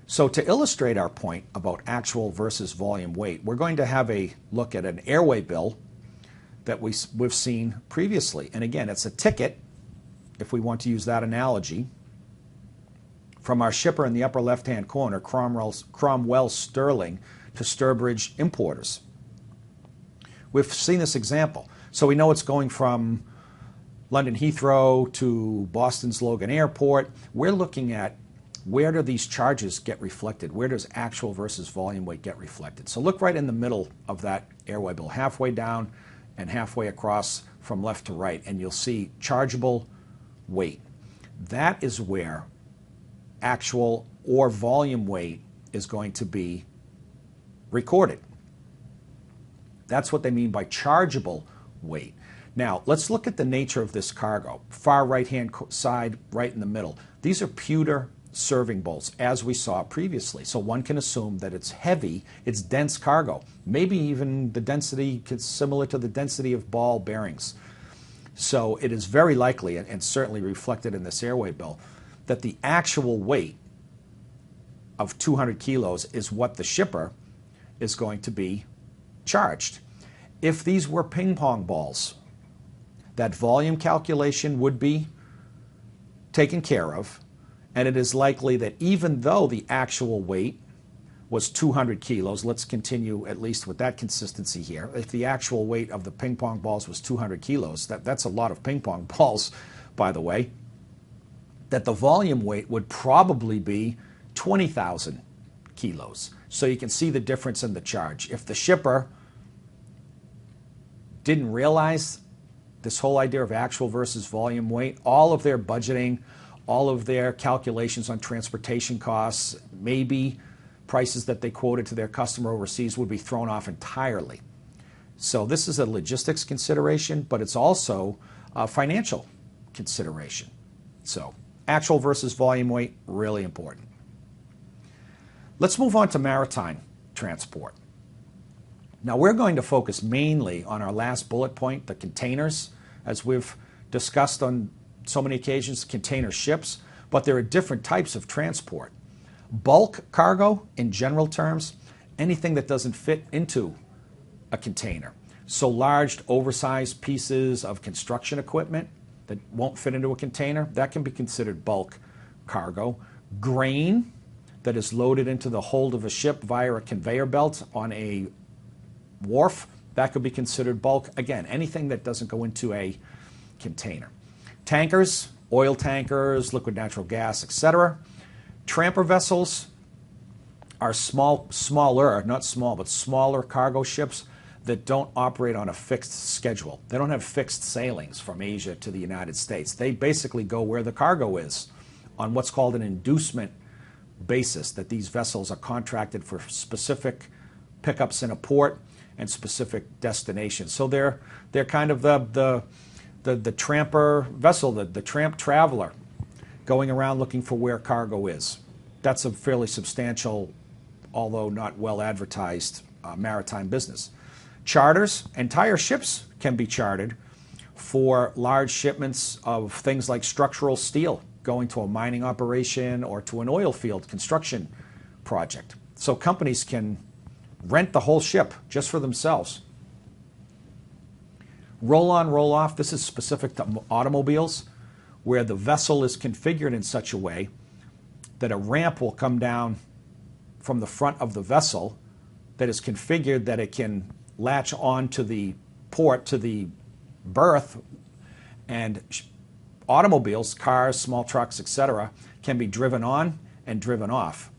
So to illustrate our point about actual versus volume weight, we're going to have a look at an airway bill that we've seen previously. And again, it's a ticket, if we want to use that analogy, from our shipper in the upper left-hand corner, Cromwell Sterling, to Sturbridge Importers. We've seen this example. So we know it's going from London Heathrow to Boston's Logan Airport. We're looking at where do these charges get reflected? Where does actual versus volume weight get reflected? So look right in the middle of that airway bill, halfway down and halfway across from left to right, and you'll see chargeable weight. That is where actual or volume weight is going to be recorded. That's what they mean by chargeable weight. Now, let's look at the nature of this cargo. Far right-hand side, right in the middle. These are pewter serving bowls, as we saw previously. So one can assume that it's heavy, it's dense cargo, maybe even the density similar to the density of ball bearings. So it is very likely, and certainly reflected in this airway bill, that the actual weight of 200 kilos is what the shipper is going to be charged. If these were ping pong balls, that volume calculation would be taken care of, and it is likely that even though the actual weight was 200 kilos, let's continue at least with that consistency here. If the actual weight of the ping pong balls was 200 kilos, that's a lot of ping pong balls, by the way, that the volume weight would probably be 20,000 kilos. So you can see the difference in the charge. If the shipper didn't realize this whole idea of actual versus volume weight, all of their budgeting, all of their calculations on transportation costs, maybe prices that they quoted to their customer overseas would be thrown off entirely. So this is a logistics consideration, but it's also a financial consideration. So actual versus volume weight, really important. Let's move on to maritime transport. Now we're going to focus mainly on our last bullet point, the containers, as we've discussed on so many occasions, container ships, but there are different types of transport. Bulk cargo, in general terms, anything that doesn't fit into a container. So large, oversized pieces of construction equipment that won't fit into a container, that can be considered bulk cargo. Grain that is loaded into the hold of a ship via a conveyor belt on a wharf, that could be considered bulk. Again, anything that doesn't go into a container. Tankers, oil tankers, liquid natural gas, etc. Tramper vessels are smaller, not small, but smaller cargo ships that don't operate on a fixed schedule. They don't have fixed sailings from Asia to the United States. They basically go where the cargo is on what's called an inducement basis, that these vessels are contracted for specific pickups in a port and specific destinations. So they're kind of the tramper vessel, the tramp traveler, going around looking for where cargo is. That's a fairly substantial, although not well advertised, maritime business. Charters, entire ships can be chartered for large shipments of things like structural steel going to a mining operation or to an oil field construction project. So companies can rent the whole ship just for themselves. Roll-on, roll-off, this is specific to automobiles, where the vessel is configured in such a way that a ramp will come down from the front of the vessel that is configured that it can latch on to the port, to the berth, and automobiles, cars, small trucks, etc., can be driven on and driven off.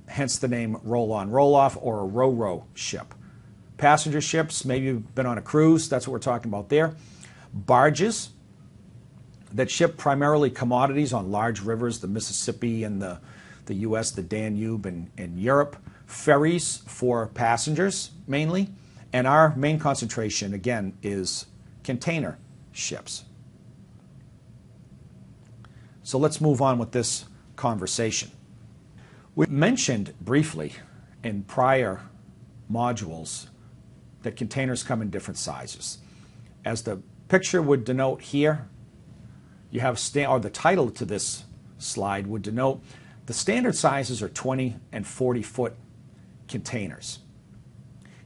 Hence the name roll-on, roll-off, or a ro-ro ship. Passenger ships, maybe you've been on a cruise, that's what we're talking about there. Barges that ship primarily commodities on large rivers, the Mississippi and the U.S., the Danube and Europe. Ferries for passengers mainly. And our main concentration, again, is container ships. So let's move on with this conversation. We mentioned briefly in prior modules that containers come in different sizes. As the picture would denote here, you have, or the title to this slide would denote The standard sizes are 20 and 40-foot containers.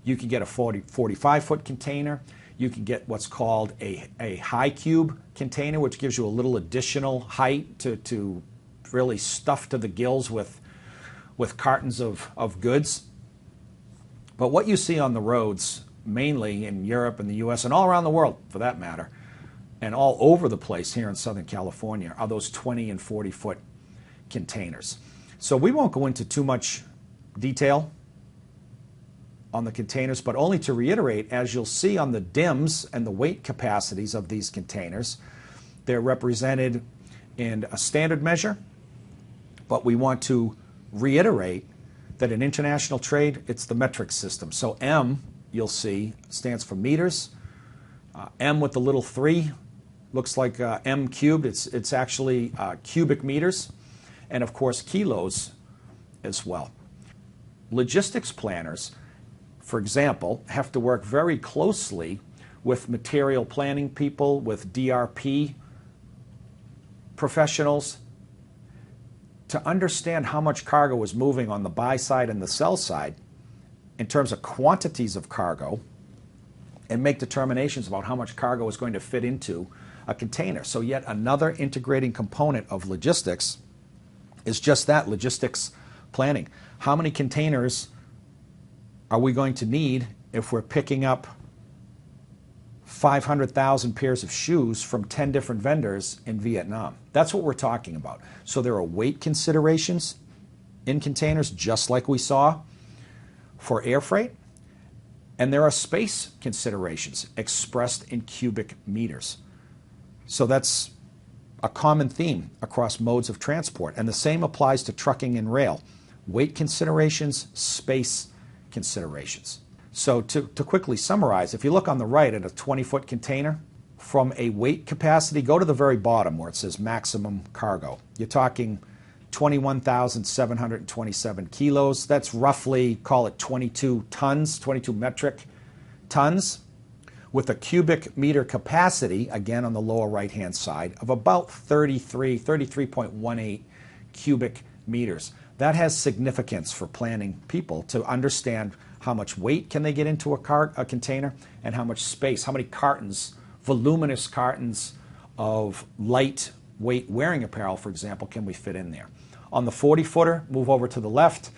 You can get a 45-foot container. You can get what's called a high cube container, which gives you a little additional height to really stuff to the gills with cartons of goods. But what you see on the roads, mainly in Europe and the US and all around the world for that matter, and all over the place here in Southern California, are those 20 and 40-foot containers. So we won't go into too much detail on the containers, but only to reiterate, as you'll see on the DIMs and the weight capacities of these containers, they're represented in a standard measure, but we want to reiterate that in international trade, it's the metric system. So M, you'll see, stands for meters. M with the little 3 looks like M cubed. It's actually cubic meters, and of course kilos as well. Logistics planners, for example, have to work very closely with material planning people, with DRP professionals, to understand how much cargo is moving on the buy side and the sell side in terms of quantities of cargo, and make determinations about how much cargo is going to fit into a container. So yet another integrating component of logistics is just that, logistics planning. How many containers are we going to need if we're picking up 500,000 pairs of shoes from 10 different vendors in Vietnam? That's what we're talking about. So there are weight considerations in containers, just like we saw for air freight, and there are space considerations expressed in cubic meters. So that's a common theme across modes of transport, and the same applies to trucking and rail. Weight considerations, space considerations. So to quickly summarize, if you look on the right at a 20-foot container, from a weight capacity, go to the very bottom where it says maximum cargo. You're talking 21,727 kilos. That's roughly, call it 22 tons, 22 metric tons, with a cubic meter capacity, again on the lower right-hand side, of about 33.18 cubic meters. That has significance for planning people to understand how much weight can they get into a container and how much space, how many cartons, voluminous cartons of lightweight wearing apparel, for example, can we fit in there. On the 40-footer, move over to the left,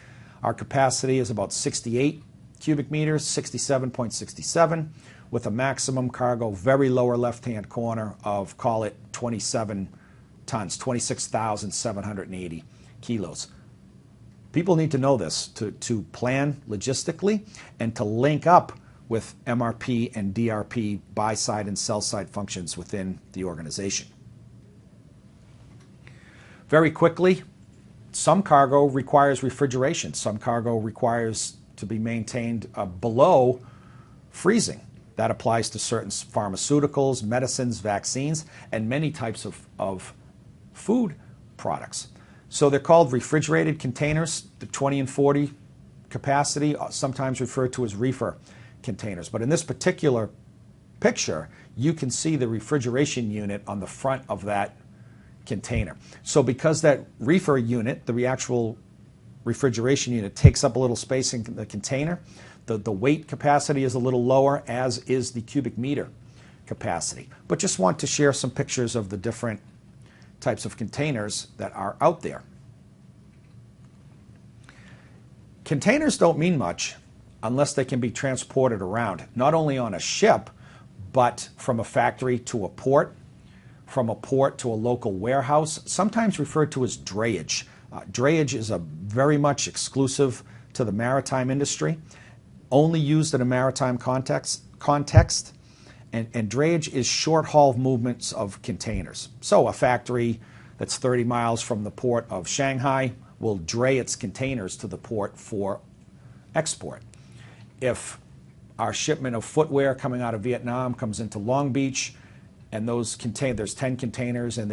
our capacity is about 68 cubic meters, 67.67, with a maximum cargo, very lower left-hand corner, of, call it 27 tons, 26,780 kilos. People need to know this to plan logistically and to link up with MRP and DRP buy-side and sell-side functions within the organization. Very quickly, some cargo requires refrigeration. Some cargo requires to be maintained below freezing. That applies to certain pharmaceuticals, medicines, vaccines, and many types of food products. So they're called refrigerated containers, the 20 and 40 capacity, sometimes referred to as reefer containers. But in this particular picture, you can see the refrigeration unit on the front of that container. So because that reefer unit, the actual refrigeration unit, takes up a little space in the container, the weight capacity is a little lower, as is the cubic meter capacity. But just want to share some pictures of the different types of containers that are out there. Containers don't mean much unless they can be transported around, not only on a ship, but from a factory to a port, from a port to a local warehouse, sometimes referred to as drayage. Drayage is a very much exclusive to the maritime industry, only used in a maritime context, and drayage is short-haul movements of containers. So a factory that's 30 miles from the port of Shanghai will dray its containers to the port for export. If our shipment of footwear coming out of Vietnam comes into Long Beach, and there's 10 containers, and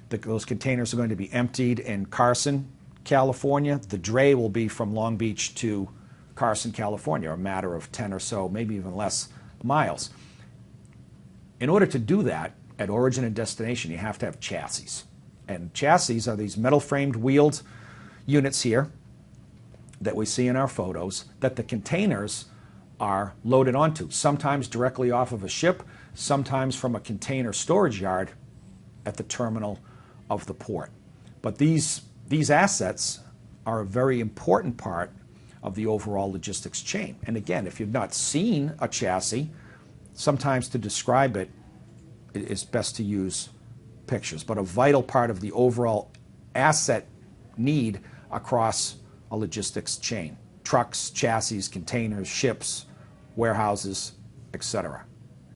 those containers are going to be emptied in Carson, California, the dray will be from Long Beach to Carson, California, a matter of 10 or so, maybe even less miles. In order to do that at origin and destination, you have to have chassis. And chassis are these metal-framed wheeled units here that we see in our photos that the containers are loaded onto, sometimes directly off of a ship, sometimes from a container storage yard at the terminal of the port. But these assets are a very important part of the overall logistics chain. And again, if you've not seen a chassis, sometimes to describe it, it's best to use pictures. But a vital part of the overall asset need across a logistics chain: trucks, chassis, containers, ships, warehouses, etc.